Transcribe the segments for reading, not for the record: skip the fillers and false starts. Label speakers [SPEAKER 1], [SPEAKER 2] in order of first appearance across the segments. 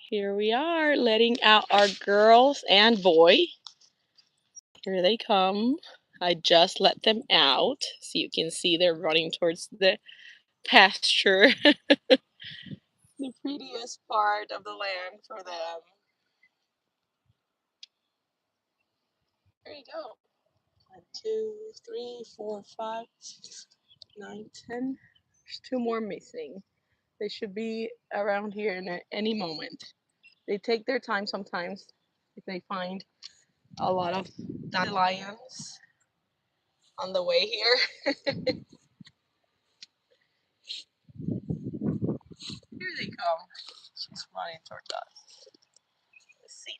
[SPEAKER 1] Here we are letting out our girls and boy. Here they come. I just let them out so you can see they're running towards the pasture. The prettiest part of the land for them. There you go. 1, 2, 3, 4, 5, 6, 9, 10. There's 2 more missing. They should be around here in any moment. They take their time sometimes if they find a lot of dandelions on the way here. Here they come. She's running towards us. Let's see.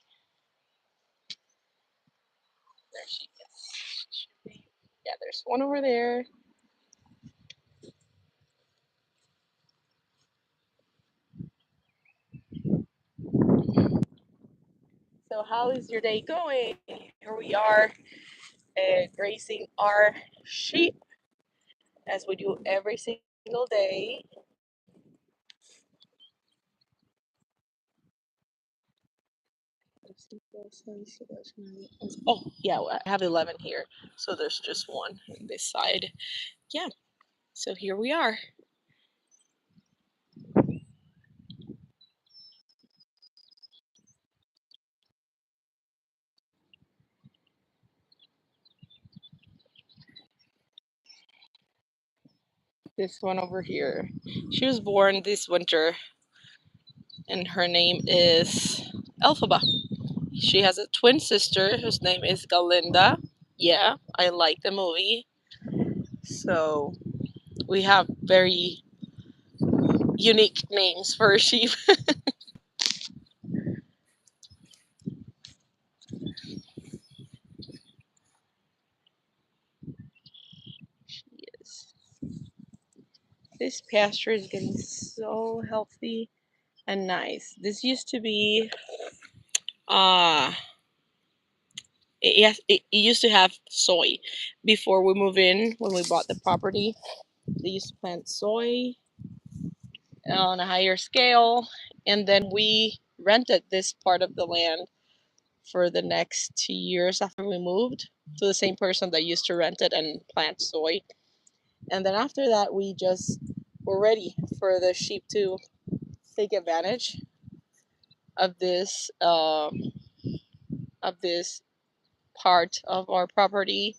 [SPEAKER 1] There she is. She should be. Yeah, there's one over there. So how is your day going? Here we are grazing our sheep as we do every single day. Oh, yeah, well, I have 11 here. So there's just one on this side. Yeah, so here we are. This one over here. She was born this winter, and her name is Elphaba. She has a twin sister whose name is Galinda. Yeah, I like the movie. So we have very unique names for sheep. She is. This pasture is getting so healthy and nice. This used to be uh it used to have soy before we moved in. When we bought the property, they used to plant soy on a higher scale, and then we rented this part of the land for the next 2 years after we moved to the same person that used to rent it and plant soy. And then after that, we just were ready for the sheep to take advantage of this part of our property,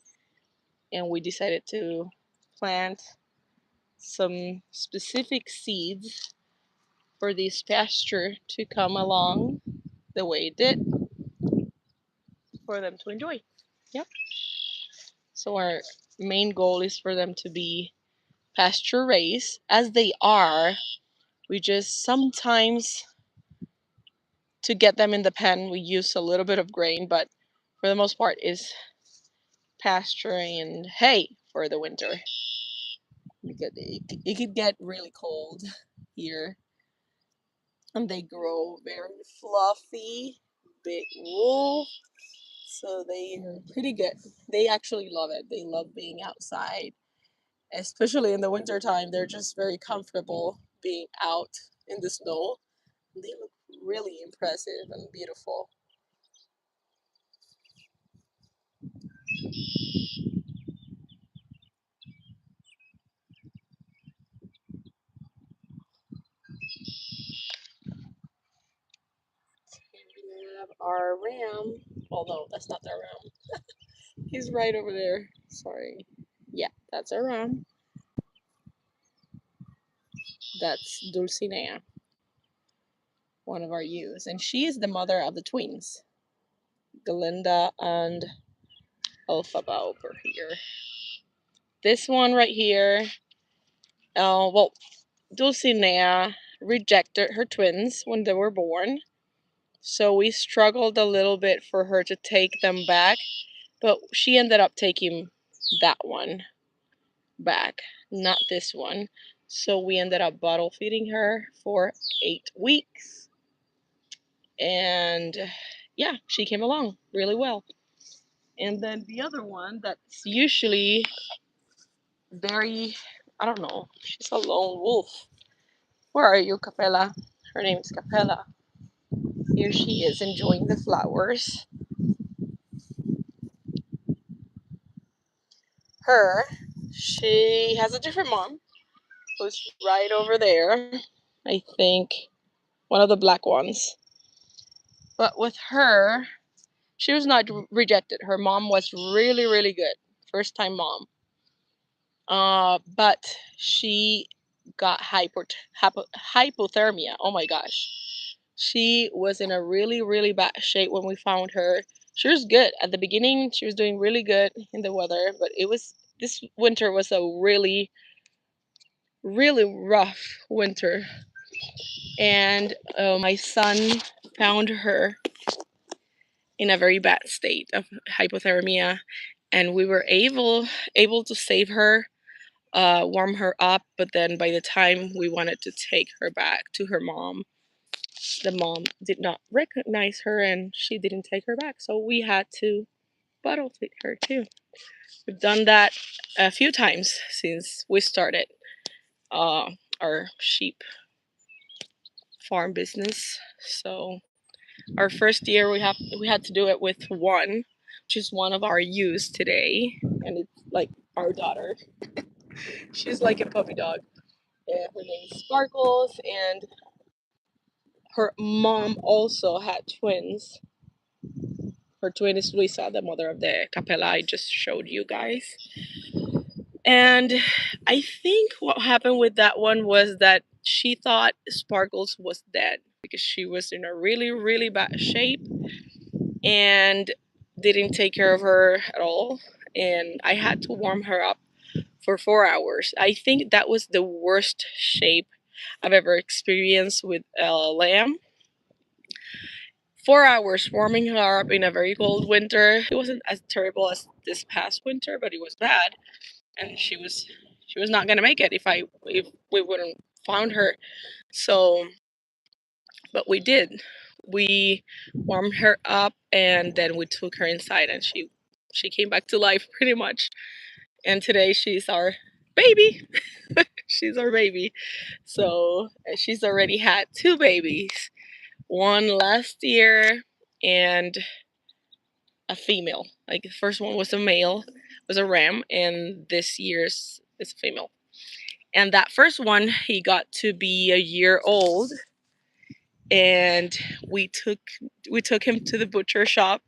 [SPEAKER 1] and we decided to plant some specific seeds for this pasture to come along the way it did for them to enjoy. Yep. So our main goal is for them to be pasture raised as they are. We just sometimes, to get them in the pen, we use a little bit of grain, but for the most part is pasture and hay for the winter. Because it could get really cold here, and they grow very fluffy, big wool, so they are pretty good. They actually love it. They love being outside, especially in the winter time. They're just very comfortable being out in the snow. They look really impressive and beautiful. We have our ram. Oh no, that's not our ram. He's right over there. Sorry. Yeah, that's our ram. That's Dulcinea, one of our ewes, and she is the mother of the twins, Galinda and Elphaba over here. This one right here, well, Dulcinea rejected her twins when they were born, so we struggled a little bit for her to take them back, but she ended up taking that one back, not this one. So we ended up bottle feeding her for 8 weeks, and yeah, she came along really well. And then the other one that's usually very, I don't know, she's a lone wolf. Where are you, Capella? Her name is Capella. Here she is enjoying the flowers. Her, she has a different mom who's right over there. I think one of the black ones. But with her, she was not rejected. Her mom was really, really good. First time mom. But she got hypothermia. Oh my gosh. She was in a really, really bad shape when we found her. She was good. At the beginning, she was doing really good in the weather, but this winter was a really, really rough winter. And my son found her in a very bad state of hypothermia, and we were able to save her, warm her up. But then by the time we wanted to take her back to her mom, the mom did not recognize her and she didn't take her back. So we had to bottle feed her too. We've done that a few times since we started uh, our sheep farm business. So our first year we had to do it with one, which is one of our ewes today, and it's like our daughter. She's like a puppy dog. And her name is Sparkles, and her mom also had twins. Her twin is Luisa, the mother of the capella I just showed you guys. And I think what happened with that one was that she thought Sparkles was dead because she was in a really, really bad shape and didn't take care of her at all. And I had to warm her up for 4 hours. I think that was the worst shape I've ever experienced with a lamb. 4 hours warming her up in a very cold winter. It wasn't as terrible as this past winter, but it was bad. And she was not gonna make it if we wouldn't found her. So, but we did. We warmed her up and then we took her inside, and she came back to life pretty much. And today she's our baby. She's our baby. So she's already had two babies. One last year and a female. Like the first one was a male, was a ram, and this year's is a female. And that first one, he got to be a year old, and we took we took him to the butcher shop.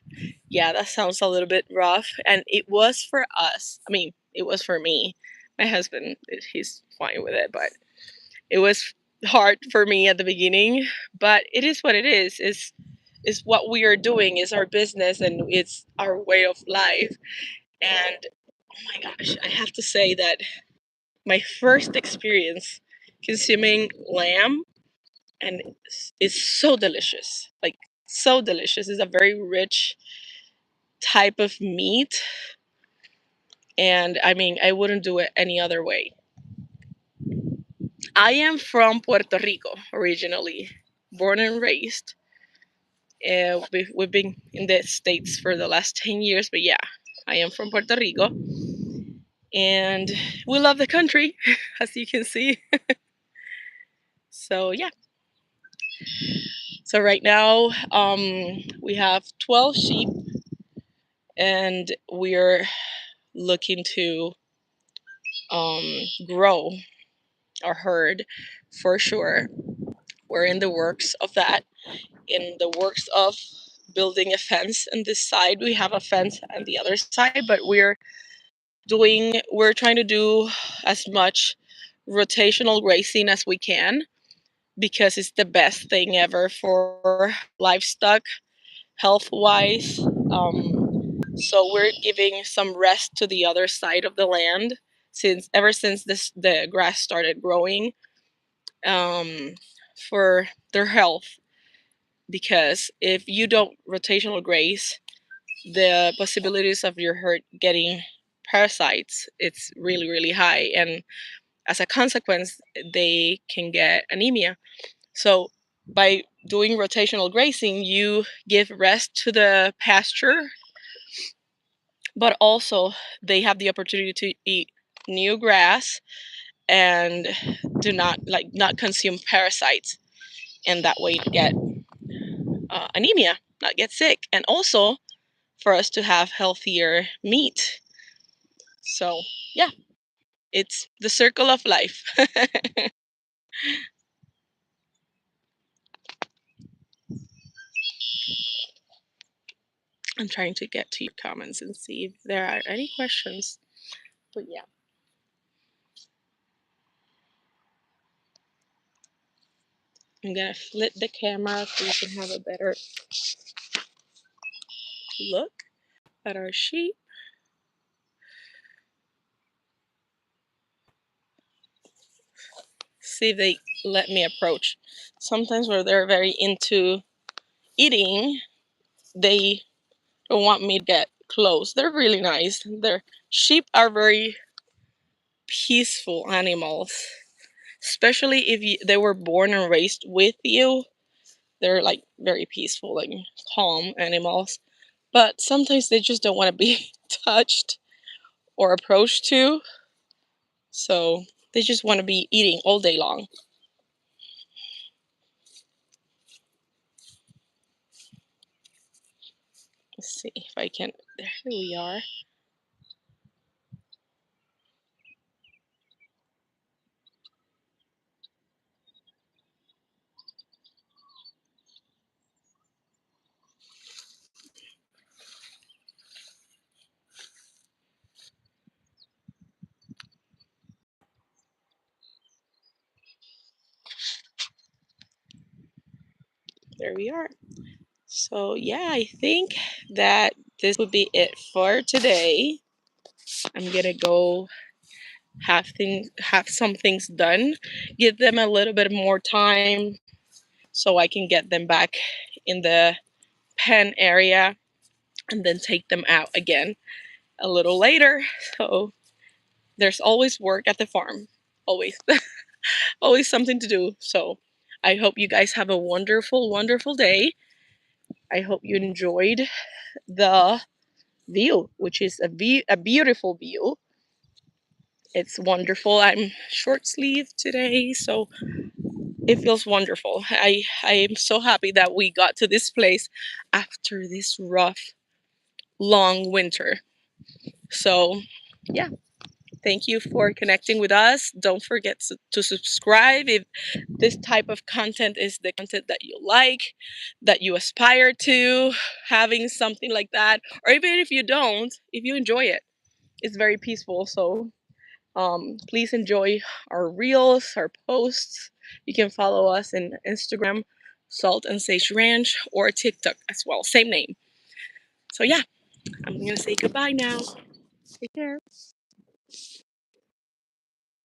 [SPEAKER 1] Yeah, that sounds a little bit rough, and it was for us. I mean, it was for me. My husband, he's fine with it, but it was hard for me at the beginning. But it is what it is. Is what we are doing. Is our business, and it's our way of life. And oh my gosh, I have to say that my first experience consuming lamb, and it's so delicious. Like so delicious. It's a very rich type of meat, and I mean, I wouldn't do it any other way. I am from Puerto Rico originally, born and raised. We've been in the States for the last 10 years, but yeah, I am from Puerto Rico, and we love the country, as you can see. So yeah, so right now we have 12 sheep, and we're looking to grow our herd for sure. We're in the works of that, in the works of building a fence on this side. We have a fence on the other side, but we're trying to do as much rotational grazing as we can because it's the best thing ever for livestock health wise. So we're giving some rest to the other side of the land since the grass started growing, um, for their health. Because if you don't rotational graze, the possibilities of your herd getting parasites, it's really, really high, and as a consequence they can get anemia. So by doing rotational grazing, you give rest to the pasture, but also they have the opportunity to eat new grass and do not consume parasites, and that way get anemia, not get sick, and also for us to have healthier meat. So yeah, it's the circle of life. I'm trying to get to your comments and see if there are any questions. But yeah. I'm gonna flip the camera so you can have a better look at our sheep. See if they let me approach. Sometimes where they're very into eating, they don't want me to get close. They're really nice. Their sheep are very peaceful animals, especially if they were born and raised with you. They're like very peaceful, like calm animals. But sometimes they just don't want to be touched or approached to. So they just want to be eating all day long. Let's see if I can. There we are. There we are. So yeah, I think that this would be it for today. I'm gonna go have some things done, give them a little bit more time so I can get them back in the pen area and then take them out again a little later. So there's always work at the farm. Always. Always something to do. So I hope you guys have a wonderful, wonderful day. I hope you enjoyed the view, which is a beautiful view. It's wonderful. I'm short sleeve today, so it feels wonderful. I am so happy that we got to this place after this rough, long winter. So, yeah, thank you for connecting with us. Don't forget to subscribe if this type of content is the content that you like, that you aspire to, having something like that. Or even if you don't, if you enjoy it, it's very peaceful. So please enjoy our reels, our posts. You can follow us in Instagram, Salt and Sage Ranch, or TikTok as well, same name. So yeah, I'm gonna say goodbye now. Take care.